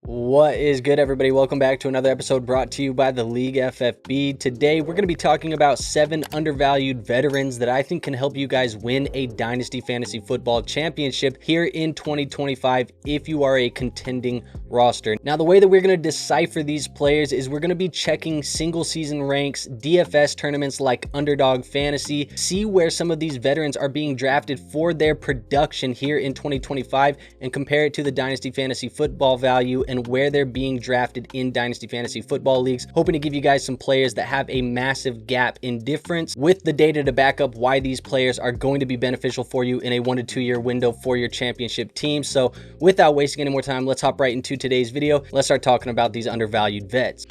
What is good, everybody? Welcome back to another episode brought to you by the League FFB. Today, we're going to be talking about 7 undervalued veterans that I think can help you guys win a Dynasty Fantasy Football Championship here in 2025 if you are a contending roster. Now, the way that we're going to decipher these players is we're going to be checking single season ranks, DFS tournaments like Underdog Fantasy, see where some of these veterans are being drafted for their production here in 2025, and compare it to the Dynasty Fantasy Football value and where they're being drafted in Dynasty Fantasy Football leagues, hoping to give you guys some players that have a massive gap in difference with the data to back up why these players are going to be beneficial for you in a 1 to 2 year window for your championship team. So without wasting any more time, let's hop right into today's video. Let's start talking about these undervalued vets.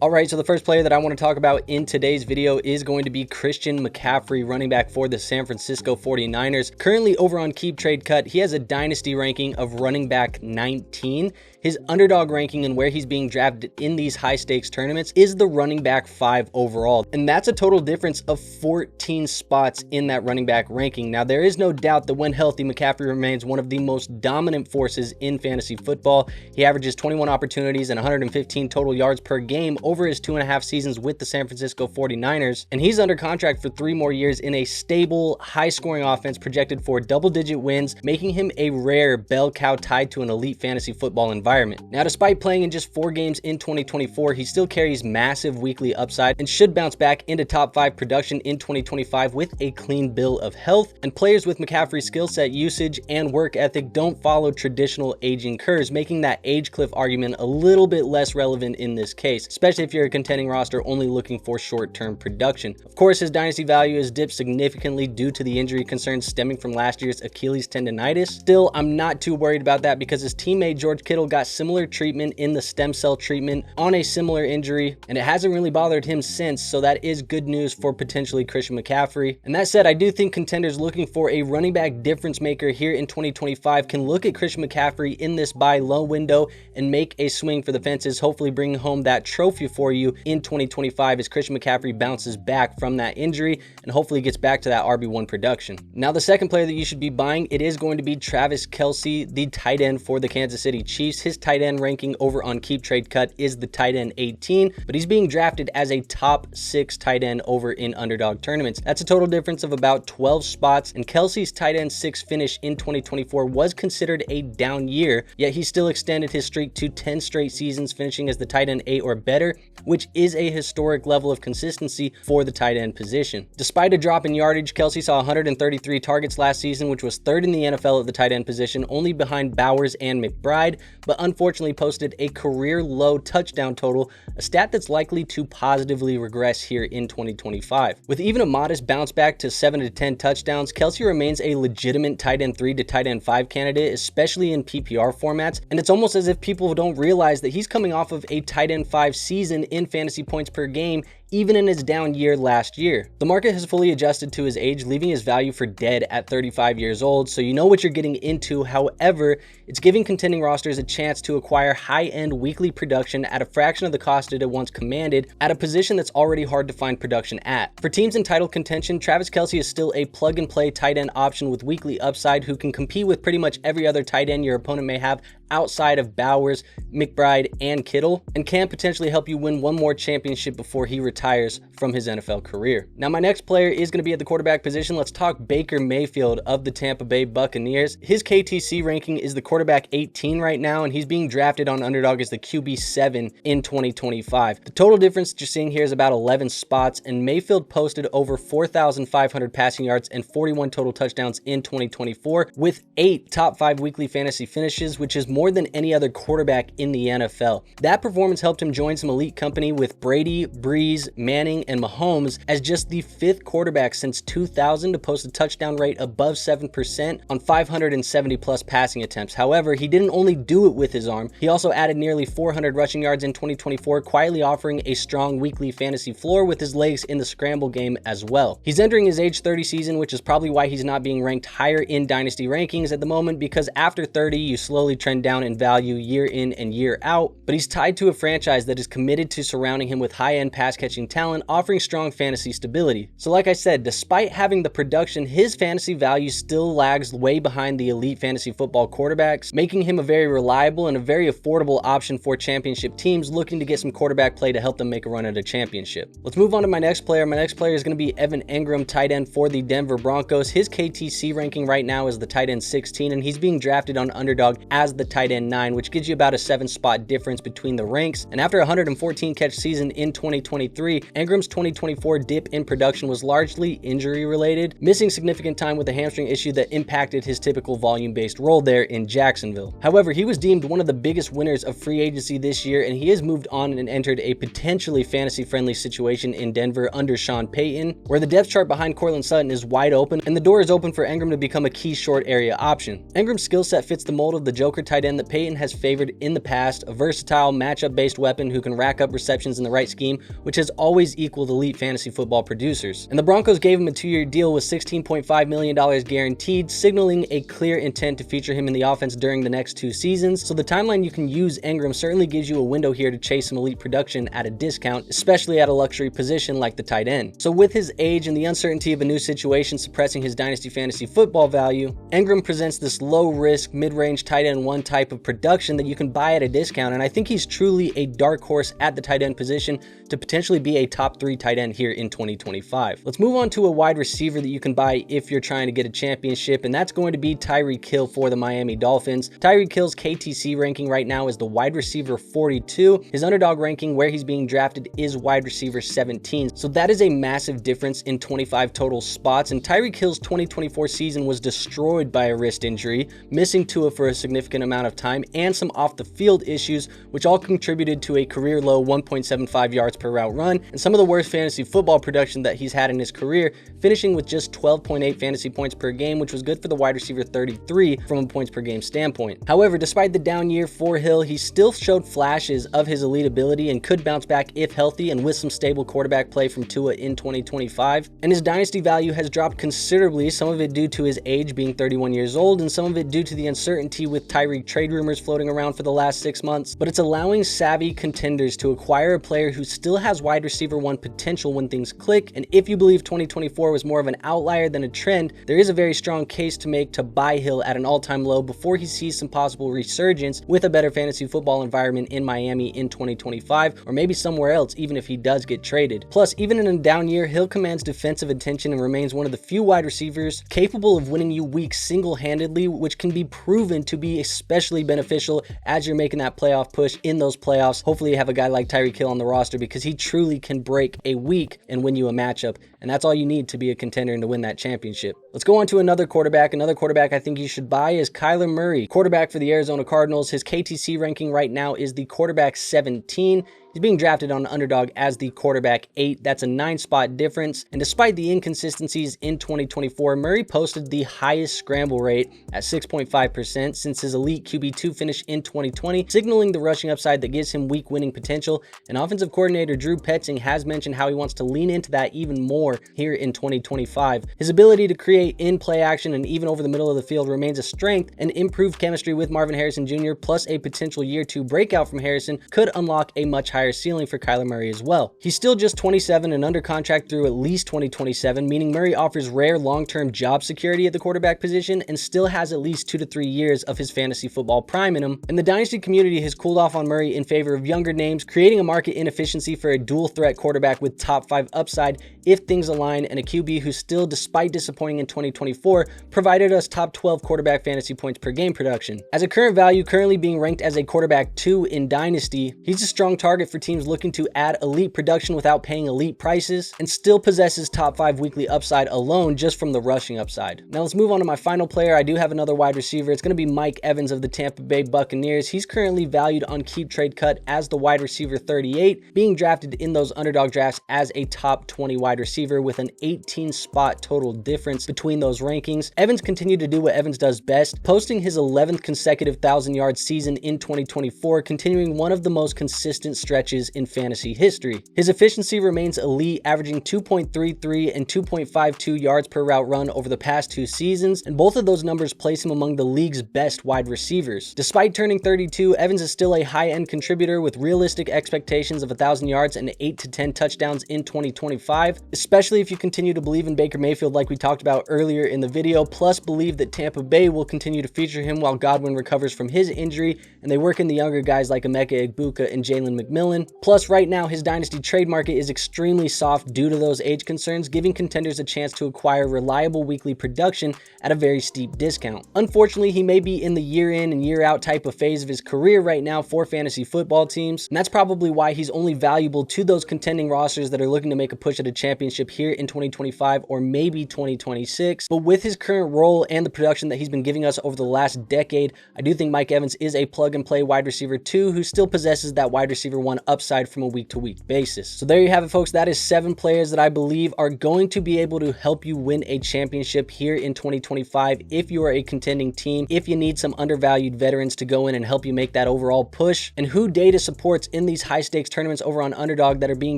All right, so the first player that I want to talk about in today's video is going to be Christian McCaffrey, running back for the San Francisco 49ers. Currently over on Keep Trade Cut, he has a dynasty ranking of running back 19. His underdog ranking and where he's being drafted in these high stakes tournaments is the running back 5 overall. And that's a total difference of 14 spots in that running back ranking. Now, there is no doubt that when healthy, McCaffrey remains one of the most dominant forces in fantasy football. He averages 21 opportunities and 115 total yards per game over his 2.5 seasons with the San Francisco 49ers. And he's under contract for 3 more years in a stable, high scoring offense projected for double-digit wins, making him a rare bell cow tied to an elite fantasy football environment. Now, despite playing in just 4 games in 2024, he still carries massive weekly upside and should bounce back into top 5 production in 2025 with a clean bill of health. And players with McCaffrey's skill set, usage, and work ethic don't follow traditional aging curves, making that age cliff argument a little bit less relevant in this case, especially if you're a contending roster only looking for short-term production. Of course, his dynasty value has dipped significantly due to the injury concerns stemming from last year's Achilles tendonitis. Still, I'm not too worried about that because his teammate George Kittle got similar treatment in the stem cell treatment on a similar injury, and it hasn't really bothered him since, so that is good news for potentially Christian McCaffrey. And that said, I do think contenders looking for a running back difference maker here in 2025 can look at Christian McCaffrey in this buy low window and make a swing for the fences, hopefully bringing home that trophy for you in 2025 as Christian McCaffrey bounces back from that injury and hopefully gets back to that RB1 production. Now, the second player that you should be buying, it is going to be Travis Kelce, the tight end for the Kansas City Chiefs. His tight end ranking over on Keep Trade Cut is the tight end 18, but he's being drafted as a top 6 tight end over in underdog tournaments. That's a total difference of about 12 spots, and Kelce's tight end 6 finish in 2024 was considered a down year, yet he still extended his streak to 10 straight seasons, finishing as the tight end 8 or better, which is a historic level of consistency for the tight end position. Despite a drop in yardage, Kelce saw 133 targets last season, which was 3rd in the NFL at the tight end position, only behind Bowers and McBride, but unfortunately posted a career low touchdown total, a stat that's likely to positively regress here in 2025. With even a modest bounce back to 7 to 10 touchdowns, Kelce remains a legitimate tight end 3 to tight end 5 candidate, especially in PPR formats, and it's almost as if people don't realize that he's coming off of a tight end 5 season in fantasy points per game, even in his down year last year. The market has fully adjusted to his age, leaving his value for dead at 35 years old, so you know what you're getting into. However, it's giving contending rosters a chance to acquire high-end weekly production at a fraction of the cost it once commanded at a position that's already hard to find production at. For teams in title contention, Travis Kelce is still a plug-and-play tight end option with weekly upside who can compete with pretty much every other tight end your opponent may have outside of Bowers, McBride, and Kittle, and can potentially help you win one more championship before he retires from his NFL career. Now, my next player is going to be at the quarterback position. Let's talk Baker Mayfield of the Tampa Bay Buccaneers. His KTC ranking is the quarterback 18 right now, and he's being drafted on Underdog as the QB 7 in 2025. The total difference that you're seeing here is about 11 spots, and Mayfield posted over 4,500 passing yards and 41 total touchdowns in 2024 with 8 top 5 weekly fantasy finishes, which is more than any other quarterback in the NFL. That performance helped him join some elite company with Brady, Breeze, Manning, and Mahomes as just the 5th quarterback since 2000 to post a touchdown rate above 7% on 570 plus passing attempts. However, he didn't only do it with his arm, he also added nearly 400 rushing yards in 2024, quietly offering a strong weekly fantasy floor with his legs in the scramble game as well. He's entering his age 30 season, which is probably why he's not being ranked higher in dynasty rankings at the moment, because after 30, you slowly trend down in value year in and year out, but he's tied to a franchise that is committed to surrounding him with high-end pass-catching rushing talent, offering strong fantasy stability. So like I said, despite having the production, his fantasy value still lags way behind the elite fantasy football quarterbacks, making him a very reliable and a very affordable option for championship teams looking to get some quarterback play to help them make a run at a championship. Let's move on to my next player. My next player is going to be Engram, tight end for the Denver Broncos. His KTC ranking right now is the tight end 16, and he's being drafted on Underdog as the tight end 9, which gives you about a 7-spot difference between the ranks. And after a 114 catch season in 2023, Engram's 2024 dip in production was largely injury related, missing significant time with a hamstring issue that impacted his typical volume-based role there in Jacksonville. However, he was deemed one of the biggest winners of free agency this year, and he has moved on and entered a potentially fantasy-friendly situation in Denver under Sean Payton, where the depth chart behind Courtland Sutton is wide open, and the door is open for Engram to become a key short area option. Engram's skill set fits the mold of the Joker tight end that Payton has favored in the past, a versatile matchup-based weapon who can rack up receptions in the right scheme, which has always equaled elite fantasy football producers. And the Broncos gave him a 2-year deal with $16.5 million guaranteed, signaling a clear intent to feature him in the offense during the next 2 seasons. So the timeline you can use Engram certainly gives you a window here to chase some elite production at a discount, especially at a luxury position like the tight end. So with his age and the uncertainty of a new situation suppressing his dynasty fantasy football value, Engram presents this low-risk, mid-range tight end 1 type of production that you can buy at a discount, and I think he's truly a dark horse at the tight end position to potentially be a top 3 tight end here in 2025. Let's move on to a wide receiver that you can buy if you're trying to get a championship, and that's going to be Tyreek Hill for the Miami Dolphins. Tyreek Hill's KTC ranking right now is the wide receiver 42. His Underdog ranking where he's being drafted is wide receiver 17. So that is a massive difference in 25 total spots, and Tyreek Hill's 2024 season was destroyed by a wrist injury, missing Tua for a significant amount of time, and some off-the-field issues, which all contributed to a career-low 1.75 yards per route run, and some of the worst fantasy football production that he's had in his career, finishing with just 12.8 fantasy points per game, which was good for the wide receiver 33 from a points per game standpoint. However, despite the down year for Hill, he still showed flashes of his elite ability and could bounce back if healthy and with some stable quarterback play from Tua in 2025. And his dynasty value has dropped considerably, some of it due to his age being 31 years old, and some of it due to the uncertainty with Tyreek trade rumors floating around for the last 6 months. But it's allowing savvy contenders to acquire a player who still has wide receiver 1 potential when things click. And if you believe 2024 was more of an outlier than a trend, there is a very strong case to make to buy Hill at an all-time low before he sees some possible resurgence with a better fantasy football environment in Miami in 2025, or maybe somewhere else even if he does get traded. Plus, even in a down year, Hill commands defensive attention and remains one of the few wide receivers capable of winning you weeks single-handedly, which can be proven to be especially beneficial as you're making that playoff push in those playoffs. Hopefully you have a guy like Tyreek Hill on the roster, because he truly can break a week and win you a matchup, and that's all you need to be a contender and to win that championship. Let's go on to another quarterback. Another quarterback I think you should buy is Kyler Murray, quarterback for the Arizona Cardinals. His KTC ranking right now is the quarterback 17. He's being drafted on Underdog as the quarterback 8. That's a 9-spot difference. And despite the inconsistencies in 2024, Murray posted the highest scramble rate at 6.5% since his elite QB2 finish in 2020, signaling the rushing upside that gives him week winning potential. And offensive coordinator Drew Petzing has mentioned how he wants to lean into that even more here in 2025. His ability to create in-play action and even over the middle of the field remains a strength, and improved chemistry with Marvin Harrison Jr. plus a potential year 2 breakout from Harrison could unlock a much higher ceiling for Kyler Murray as well. He's still just 27 and under contract through at least 2027, meaning Murray offers rare long-term job security at the quarterback position and still has at least 2 to 3 years of his fantasy football prime in him. And the dynasty community has cooled off on Murray in favor of younger names, creating a market inefficiency for a dual threat quarterback with top 5 upside if things align, and a QB who still, despite disappointing in 2024, provided us top 12 quarterback fantasy points per game production. As a current value, currently being ranked as a quarterback 2 in Dynasty, he's a strong target for teams looking to add elite production without paying elite prices, and still possesses top 5 weekly upside alone just from the rushing upside. Now let's move on to my final player. I do have another wide receiver. It's going to be Mike Evans of the Tampa Bay Buccaneers. He's currently valued on Keep Trade Cut as the wide receiver 38, being drafted in those Underdog drafts as a top 20 wide receiver with an 18-spot total difference between between those rankings. Evans continued to do what Evans does best, posting his 11th consecutive 1,000-yard season in 2024, continuing one of the most consistent stretches in fantasy history. His efficiency remains elite, averaging 2.33 and 2.52 yards per route run over the past 2 seasons, and both of those numbers place him among the league's best wide receivers. Despite turning 32, Evans is still a high-end contributor with realistic expectations of 1,000 yards and 8 to 10 touchdowns in 2025, especially if you continue to believe in Baker Mayfield like we talked about earlier in the video, plus believe that Tampa Bay will continue to feature him while Godwin recovers from his injury and they work in the younger guys like Emeka Egbuka and Jalen McMillan. Plus, right now, his dynasty trade market is extremely soft due to those age concerns, giving contenders a chance to acquire reliable weekly production at a very steep discount. Unfortunately, he may be in the year in and year out type of phase of his career right now for fantasy football teams, and that's probably why he's only valuable to those contending rosters that are looking to make a push at a championship here in 2025 or maybe 2026. But with his current role and the production that he's been giving us over the last decade, I do think Mike Evans is a plug-and-play wide receiver 2 who still possesses that wide receiver 1 upside from a week-to-week basis. So there you have it, folks. That is 7 players that I believe are going to be able to help you win a championship here in 2025 if you are a contending team, if you need some undervalued veterans to go in and help you make that overall push, and who data supports in these high-stakes tournaments over on Underdog that are being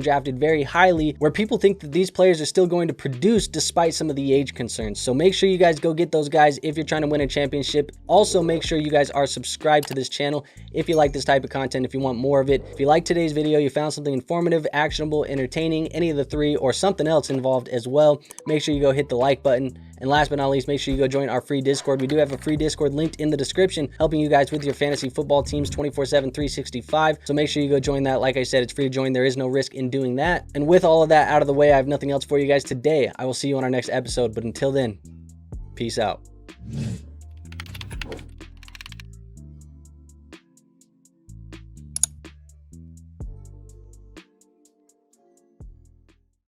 drafted very highly, where people think that these players are still going to produce despite some of the age concerns. So make sure you guys go get those guys if you're trying to win a championship. Also, make sure you guys are subscribed to this channel if you like this type of content, if you want more of it. If you like today's video, you found something informative, actionable, entertaining, any of the 3, or something else involved as well, make sure you go hit the like button. And last but not least, make sure you go join our free Discord. We do have a free Discord linked in the description, helping you guys with your fantasy football teams 24/7, 365. So make sure you go join that. Like I said, it's free to join. There is no risk in doing that. And with all of that out of the way, I have nothing else for you guys today. I will see you on our next episode. But until then, peace out.